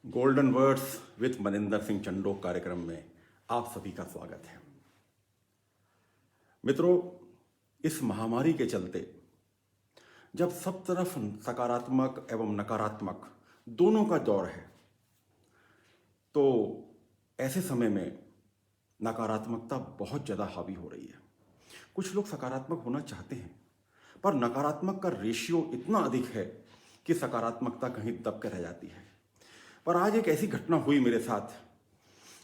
Golden words with Maninder Singh Chandok कार्यक्रम में आप सभी का स्वागत है। मित्रों, इस महामारी के चलते जब सब तरफ सकारात्मक एवं नकारात्मक दोनों का दौर है, तो ऐसे समय में नकारात्मकता बहुत ज़्यादा हावी हो रही है। कुछ लोग सकारात्मक होना चाहते हैं, पर नकारात्मक का रेशियो इतना अधिक है कि सकारात्मकता कहीं दब कर रह जाती है। पर आज एक ऐसी घटना हुई मेरे साथ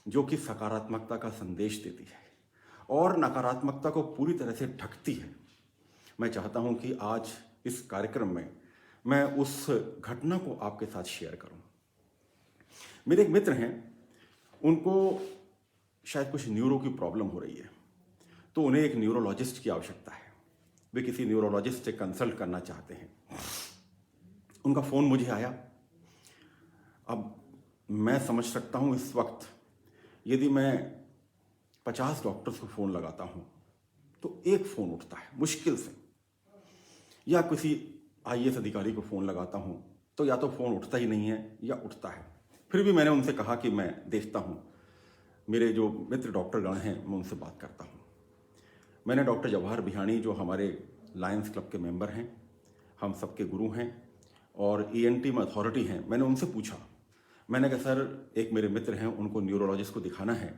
जो कि सकारात्मकता का संदेश देती है और नकारात्मकता को पूरी तरह से ढकती है। मैं चाहता हूं कि आज इस कार्यक्रम में मैं उस घटना को आपके साथ शेयर करूं। मेरे एक मित्र हैं, उनको शायद कुछ न्यूरो की प्रॉब्लम हो रही है, तो उन्हें एक न्यूरोलॉजिस्ट की आवश्यकता है। वे किसी न्यूरोलॉजिस्ट से कंसल्ट करना चाहते हैं। उनका फ़ोन मुझे आया। अब मैं समझ सकता हूँ इस वक्त यदि मैं 50 डॉक्टर्स को फ़ोन लगाता हूँ तो एक फ़ोन उठता है मुश्किल से, या किसी आईएएस अधिकारी को फ़ोन लगाता हूँ तो या तो फ़ोन उठता ही नहीं है या उठता है। फिर भी मैंने उनसे कहा कि मैं देखता हूँ, मेरे जो मित्र डॉक्टर गण हैं मैं उनसे बात करता हूँ। मैंने डॉक्टर जवाहर बिहानी, जो हमारे लायंस क्लब के मेंबर हैं, हम सबके गुरु हैं और ईएनटी में अथॉरिटी हैं, मैंने उनसे पूछा। मैंने कहा, सर एक मेरे मित्र हैं, उनको न्यूरोलॉजिस्ट को दिखाना है,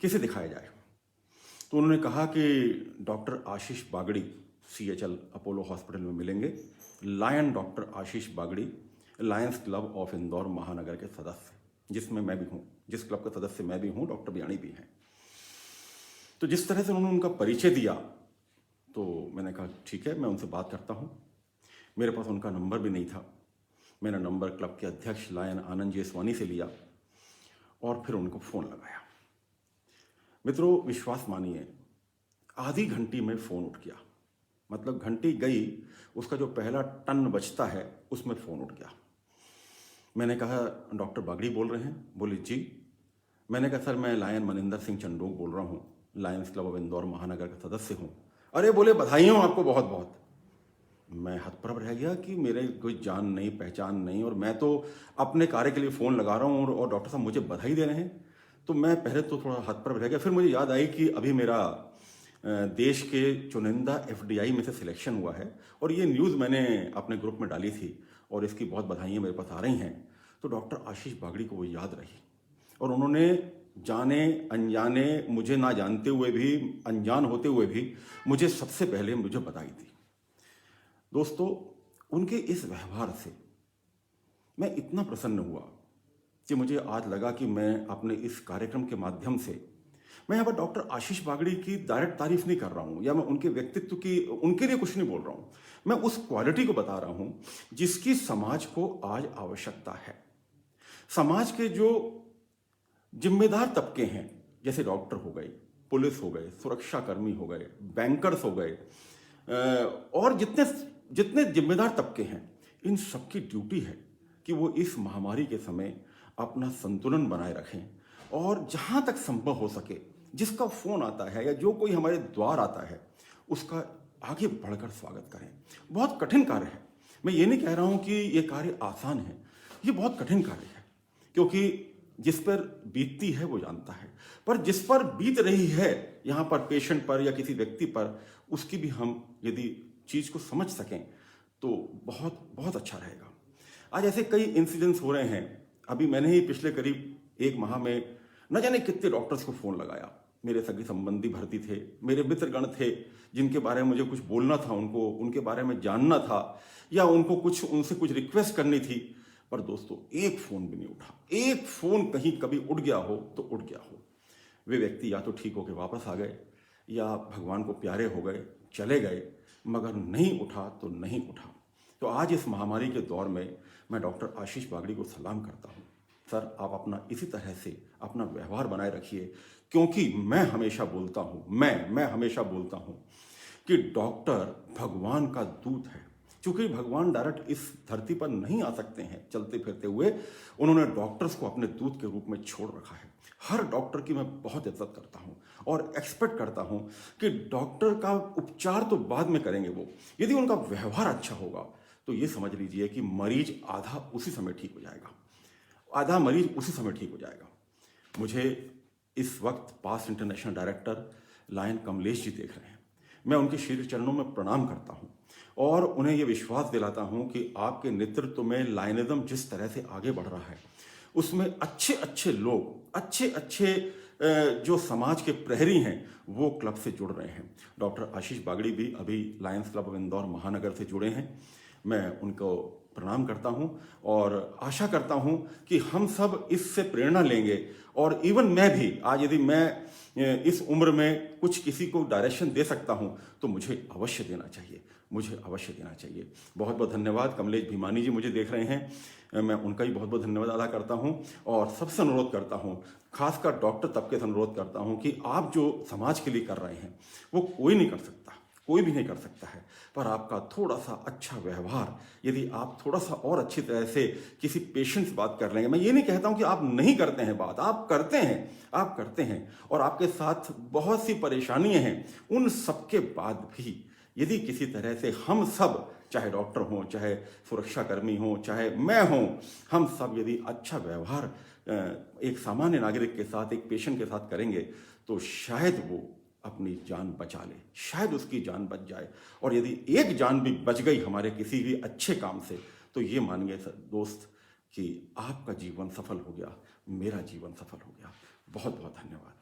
किसे दिखाया जाए? तो उन्होंने कहा कि doctor Ashish Bagdi CHL Apollo hospital में मिलेंगे। Lion doctor Ashish Bagdi, lions club of Indore Mahanagar के सदस्य, जिसमें मैं भी हूँ, जिस क्लब का सदस्य मैं भी हूँ, डॉक्टर बिहानी भी हैं। तो जिस तरह से उन्होंने उनका परिचय दिया तो मैंने कहा ठीक है, मैं उनसे बात करता हूँ। मेरे पास उनका नंबर भी नहीं था। मैंने नंबर क्लब के अध्यक्ष लायन आनंद जेसवानी से लिया और फिर उनको फ़ोन लगाया। मित्रों, विश्वास मानिए, आधी घंटी में फ़ोन उठ गया। मतलब घंटी गई, उसका जो पहला टन बजता है उसमें फ़ोन उठ गया। मैंने कहा, डॉक्टर बागड़ी बोल रहे हैं? बोले जी। मैंने कहा, सर मैं लायन मनिंदर सिंह चंडोक बोल रहा हूँ, लायंस क्लब ऑफ इंदौर महानगर का सदस्य हूँ। अरे बोले, बधाई हो आपको बहुत बहुत। मैं हतप्रभ रह गया कि मेरे कोई जान नहीं पहचान नहीं, और मैं तो अपने कार्य के लिए फ़ोन लगा रहा हूँ और डॉक्टर साहब मुझे बधाई दे रहे हैं। तो मैं पहले तो थोड़ा हतप्रभ रह गया। फिर मुझे याद आई कि अभी मेरा देश के चुनिंदा एफडीआई में से सिलेक्शन हुआ है और ये न्यूज़ मैंने अपने ग्रुप में डाली थी और इसकी बहुत बधाइयाँ मेरे पास आ रही हैं। तो डॉक्टर आशीष बागड़ी को वो याद रही और उन्होंने जाने अनजाने, मुझे ना जानते हुए भी, अनजान होते हुए भी मुझे सबसे पहले मुझे बधाई दी। दोस्तों, उनके इस व्यवहार से मैं इतना प्रसन्न हुआ कि मुझे आज लगा कि मैं अपने इस कार्यक्रम के माध्यम से, मैं यहाँ पर डॉक्टर आशीष बागड़ी की डायरेक्ट तारीफ नहीं कर रहा हूँ या मैं उनके व्यक्तित्व की, उनके लिए कुछ नहीं बोल रहा हूँ। मैं उस क्वालिटी को बता रहा हूँ जिसकी समाज को आज आवश्यकता है। समाज के जो जिम्मेदार तबके हैं, जैसे डॉक्टर हो गए, पुलिस हो गए, सुरक्षाकर्मी हो गए, बैंकर्स हो गए, और जितने जितने जिम्मेदार तबके हैं, इन सबकी ड्यूटी है कि वो इस महामारी के समय अपना संतुलन बनाए रखें और जहाँ तक संभव हो सके, जिसका फ़ोन आता है या जो कोई हमारे द्वार आता है, उसका आगे बढ़कर स्वागत करें। बहुत कठिन कार्य है। मैं ये नहीं कह रहा हूँ कि ये कार्य आसान है, ये बहुत कठिन कार्य है, क्योंकि जिस पर बीतती है वो जानता है। पर जिस पर बीत रही है, यहाँ पर पेशेंट पर या किसी व्यक्ति पर, उसकी भी हम यदि चीज़ को समझ सकें तो बहुत बहुत अच्छा रहेगा। आज ऐसे कई इंसिडेंट्स हो रहे हैं। अभी मैंने ही पिछले करीब एक माह में न जाने कितने डॉक्टर्स को फ़ोन लगाया। मेरे सगे संबंधी भर्ती थे, मेरे मित्रगण थे जिनके बारे में मुझे कुछ बोलना था, उनको उनके बारे में जानना था या उनको कुछ उनसे कुछ रिक्वेस्ट करनी थी। पर दोस्तों, एक फ़ोन भी नहीं उठा। एक फ़ोन कहीं कभी उठ गया हो तो उठ गया हो। वे व्यक्ति या तो ठीक होकर वापस आ गए या भगवान को प्यारे हो गए, चले गए, मगर नहीं उठा तो नहीं उठा। तो आज इस महामारी के दौर में मैं डॉक्टर आशीष बागड़ी को सलाम करता हूँ। सर, आप अपना इसी तरह से अपना व्यवहार बनाए रखिए, क्योंकि मैं हमेशा बोलता हूँ, मैं हमेशा बोलता हूँ कि डॉक्टर भगवान का दूत है। क्योंकि भगवान डायरेक्ट इस धरती पर नहीं आ सकते हैं चलते फिरते हुए, उन्होंने डॉक्टर्स को अपने दूत के रूप में छोड़ रखा है। हर डॉक्टर की मैं बहुत इज्जत करता हूँ और एक्सपेक्ट करता हूँ कि डॉक्टर का उपचार तो बाद में करेंगे वो, यदि उनका व्यवहार अच्छा होगा तो ये समझ लीजिए कि मरीज आधा उसी समय ठीक हो जाएगा। आधा मरीज उसी समय ठीक हो जाएगा। मुझे इस वक्त पास international director lion Kamlesh ji देख रहे हैं। मैं उनके श्री चरणों में प्रणाम करता हूं और उन्हें यह विश्वास दिलाता हूं कि आपके नेतृत्व में लायनिज्म जिस तरह से आगे बढ़ रहा है उसमें अच्छे अच्छे लोग, अच्छे अच्छे जो समाज के प्रहरी हैं वो क्लब से जुड़ रहे हैं। डॉक्टर आशीष बागड़ी भी अभी लायंस क्लब ऑफ इंदौर महानगर से जुड़े हैं। मैं उनको प्रणाम करता हूं और आशा करता हूं कि हम सब इससे प्रेरणा लेंगे। और इवन मैं भी आज यदि मैं इस उम्र में कुछ किसी को डायरेक्शन दे सकता हूं तो मुझे अवश्य देना चाहिए, मुझे अवश्य देना चाहिए। बहुत बहुत धन्यवाद। कमलेश भीमानी जी मुझे देख रहे हैं, मैं उनका भी बहुत बहुत धन्यवाद अदा करता हूं और सबसे अनुरोध करता हूं, खासकर डॉक्टर तबके से अनुरोध करता हूं कि आप जो समाज के लिए कर रहे हैं वो कोई नहीं कर सकता, कोई भी नहीं कर सकता है, पर आपका थोड़ा सा अच्छा व्यवहार, यदि आप थोड़ा सा और अच्छी तरह से किसी पेशेंट से बात कर लेंगे, मैं ये नहीं कहता हूं कि आप नहीं करते हैं बात, आप करते हैं, आप करते हैं और आपके साथ बहुत सी परेशानियां हैं, उन सबके बाद भी यदि किसी तरह से हम सब, चाहे डॉक्टर हों, चाहे सुरक्षाकर्मी हों, चाहे मैं हूं, हम सब यदि अच्छा व्यवहार एक सामान्य नागरिक के साथ, एक पेशेंट के साथ करेंगे तो शायद वो अपनी जान बचा ले, शायद उसकी जान बच जाए। और यदि एक जान भी बच गई हमारे किसी भी अच्छे काम से तो ये मानिए दोस्त कि आपका जीवन सफल हो गया, मेरा जीवन सफल हो गया। बहुत बहुत धन्यवाद।